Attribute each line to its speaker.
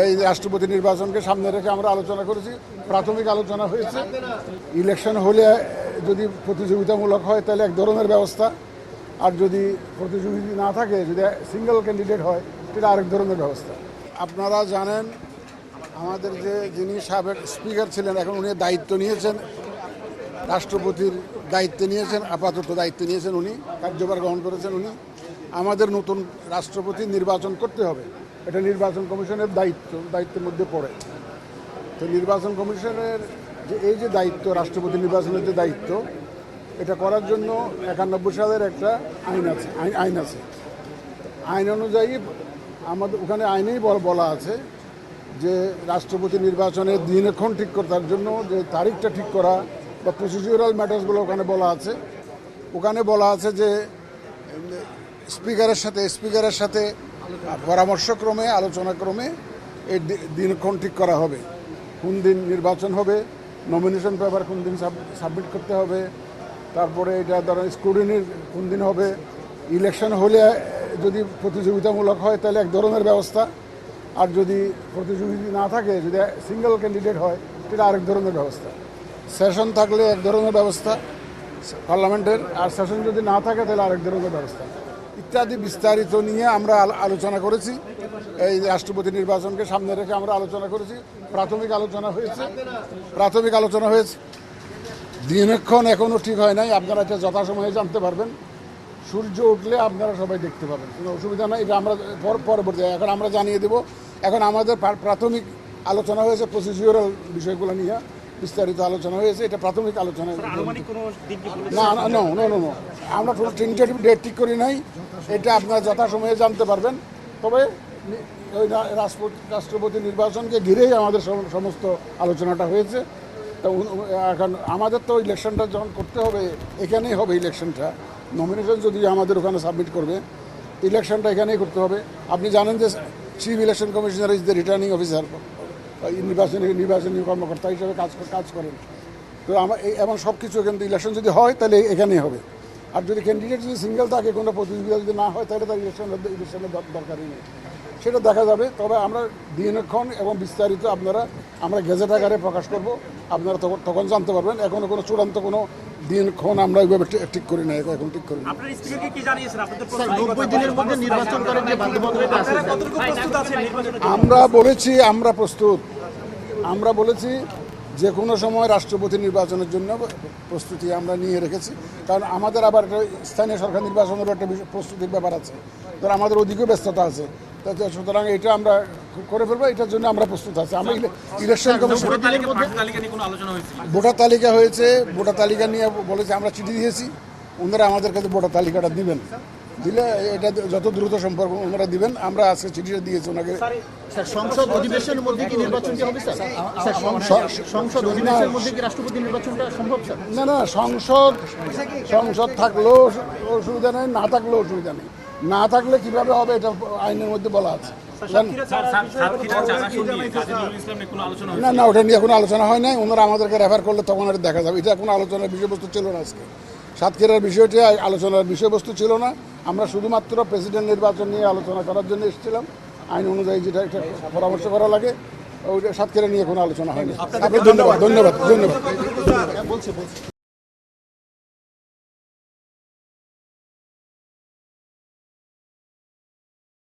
Speaker 1: এই রাষ্ট্রপতি নির্বাচনকে সামনে রেখে আমরা আলোচনা করেছি। প্রাথমিক আলোচনা হয়েছে, ইলেকশন হলে যদি প্রতিযোগিতামূলক হয় তাহলে এক ধরনের ব্যবস্থা, আর যদি প্রতিযোগিতা না থাকে, যদি সিঙ্গেল ক্যান্ডিডেট হয় সেটা আরেক ধরনের ব্যবস্থা। আপনারা জানেন আমাদের যিনি সাবেক স্পিকার ছিলেন, এখন উনি দায়িত্ব নিয়েছেন, রাষ্ট্রপতির দায়িত্ব নিয়েছেন, আপাতত দায়িত্ব নিয়েছেন, উনি কার্যভার গ্রহণ করেছেন। উনি আমাদের নতুন রাষ্ট্রপতি নির্বাচন করতে হবে, এটা নির্বাচন কমিশনের দায়িত্বের মধ্যে পড়ে। তো নির্বাচন কমিশনের এই যে দায়িত্ব, রাষ্ট্রপতি নির্বাচনের যে দায়িত্ব, এটা করার জন্য 91 সালের একটা আইন আছে। আইন অনুযায়ী আমাদের ওখানে আইনেই বলা আছে যে রাষ্ট্রপতি নির্বাচনের দিনক্ষণ ঠিক করার জন্য যে তারিখটা ঠিক করা বা প্রসিডিউরাল ম্যাটার্সগুলো ওখানে বলা আছে যে স্পিকারের সাথে পরামর্শক্রমে আলোচনাক্রমে এই দিনক্ষণ ঠিক করা হবে। কোন দিন নির্বাচন হবে, নমিনেশন পেপার কোন দিন সাবমিট করতে হবে, তারপরে এটা ধরেন স্ক্রুটিনির কোন দিন হবে, ইলেকশন হলে যদি প্রতিযোগিতামূলক হয় তাহলে এক ধরনের ব্যবস্থা, আর যদি প্রতিযোগিতা না থাকে, যদি সিঙ্গেল ক্যান্ডিডেট হয় সেটা আরেক ধরনের ব্যবস্থা। সেশন থাকলে এক ধরনের ব্যবস্থা পার্লামেন্টের, আর সেশন যদি না থাকে তাহলে আরেক ধরনের ব্যবস্থা ইত্যাদি বিস্তারিত নিয়ে আমরা আলোচনা করেছি। এই রাষ্ট্রপতি নির্বাচনকে সামনে রেখে আমরা আলোচনা করেছি। প্রাথমিক আলোচনা হয়েছে। দিনক্ষণ এখনও ঠিক হয় নাই, আপনারা এটা যথাসময়ে জানতে পারবেন। সূর্য উঠলে আপনারা সবাই দেখতে পাবেন, কোনো অসুবিধা নাই। এটা আমরা পরবর্তী এখন আমরা জানিয়ে দেব। এখন আমাদের প্রাথমিক আলোচনা হয়েছে, প্রসিডিউরাল বিষয়গুলো নিয়ে বিস্তারিত আলোচনা হয়েছে। এটা প্রাথমিক আলোচনা। না, আমরা কোনো টেন্টেটিভ ডেট ঠিক করি নাই, এটা আপনারা যথাসময়ে জানতে পারবেন। তবে ওই রাষ্ট্রপতি নির্বাচনকে ঘিরেই আমাদের সমস্ত আলোচনাটা হয়েছে। তো এখন আমাদের তো ইলেকশনটা যখন করতে হবে, এখানেই হবে ইলেকশনটা। নমিনেশন যদি আমাদের ওখানে সাবমিট করবে, ইলেকশনটা এখানেই করতে হবে। আপনি জানেন যে chief election commissioner is the returning officer, নির্বাচনী কর্মকর্তা হিসেবে কাজ করেন। তো এমন সব কিছু কিন্তু ইলেকশন যদি হয় তাহলে এখানেই হবে। আর যদি ক্যান্ডিডেট যদি সিঙ্গেল থাকে, কোনো প্রতিযোগিতা যদি না হয়, তাহলে তার ইলেকশনের দরকারই নেই, সেটা দেখা যাবে। তবে আমরা দিনক্ষণ এবং বিস্তারিত আমরা গেজেট আকারে প্রকাশ করব, আপনারা তখন জানতে পারবেন। এখনও কোনো চূড়ান্ত কোনো দিনক্ষণ আমরা ওইভাবে ঠিক করি না, এখন ঠিক করি না। আমরা বলেছি আমরা বলেছি যে কোনো সময় রাষ্ট্রপতি নির্বাচনের জন্য প্রস্তুতি আমরা নিয়ে রেখেছি। কারণ আমাদের আবার একটা স্থানীয় সরকার নির্বাচনেরও একটা প্রস্তুতির ব্যাপার আছে, ধর আমাদের ওদিকেও ব্যস্ততা আছে। সুতরাং এটা আমরা করে ফেলবো, এটার জন্য আমরা প্রস্তুত আছি। আমরা ইলেকশন কমিশন ভোটার তালিকা হয়েছে, ভোটার তালিকা নিয়ে বলেছে, আমরা চিঠি দিয়েছি, ওনারা আমাদের কাছে ভোটার তালিকাটা দিবেন। দিলে এটা যত দ্রুত সম্পর্ক ওনারা দিবেন। আমরা আজকে চিঠিটা দিয়েছি ওনাকে।
Speaker 2: সংসদ অধিবেশনের মধ্যে কি নির্বাচনটি হবে স্যার? সংসদ অধিবেশনের মধ্যে কি রাষ্ট্রপতি নির্বাচনটা সম্ভব স্যার?
Speaker 1: না, সংসদ থাকলেও অসুবিধা নেই, না থাকলেও অসুবিধা নেই। না থাকলে কিভাবে হবে এটা আইনের মধ্যে বলা আছে। না, ওটা নিয়ে কোনো আলোচনা হয় নাই। ওনারা আমাদেরকে রেফার করলে তখন এটা দেখা যাবে। এটা কোনো আলোচনার বিষয়বস্তু ছিল না। আজকে সাতক্ষীরার বিষয়টি আলোচনার বিষয়বস্তু ছিল না। আমরা শুধুমাত্র প্রেসিডেন্ট নির্বাচন নিয়ে আলোচনা করার জন্য এসেছিলাম। আইন অনুযায়ী যেটা একটা পরামর্শ করা লাগে, ওইটা সাতক্ষীরা নিয়ে কোনো আলোচনা হয়নি। আপনাকে ধন্যবাদ।